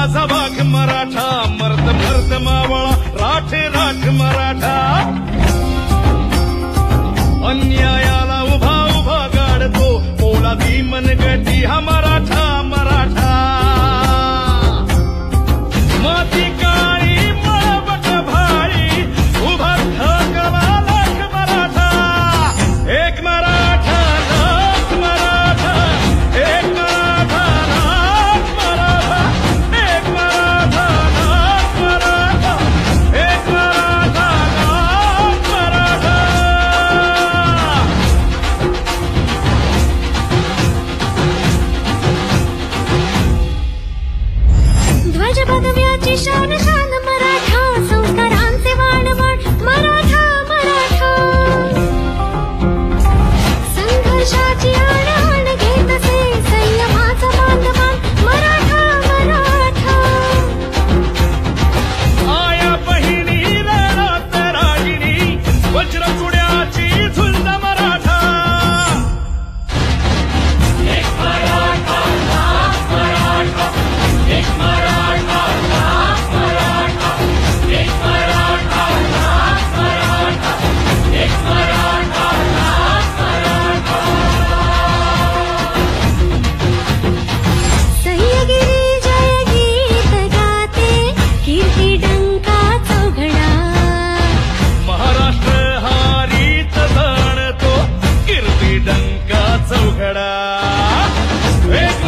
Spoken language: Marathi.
माझा वाघ मराठा, मर्द मर्द मावळा, राठ राठ मराठा. अन्यायाला उभा उभा गाडतो, पोलादी मनगटी हा मराठा मराठा. माती काळी मळबट भाळी, उभा ठाकला लाख मराठा. एक मराठा लाख मराठा, एक मराठा लाख मराठा, एक मराठा लाख मराठा, एक मराठा लाख मराठा. ध्वज भगव्याची शान शान मराठा, संस्कारांचे वाण वाण मराठा मराठा. संघर्षाची आण आण घेत असे, संयमाचा बांधवान मराठा मराठा. आया बहिणी रणात रागिणी, वज्रचुड्याची झुंज मराठा. एक मराठा लाख मराठा, एक मराठा लाख मराठा, एक मराठा लाख मराठा, एक मराठा लाख मराठा. सह्यगिरी जय गीत गाते, कीर्ती डंका चौघडा. महाराष्ट्र हारीत जाणतो, कीर्ती डंका चौघडा. एक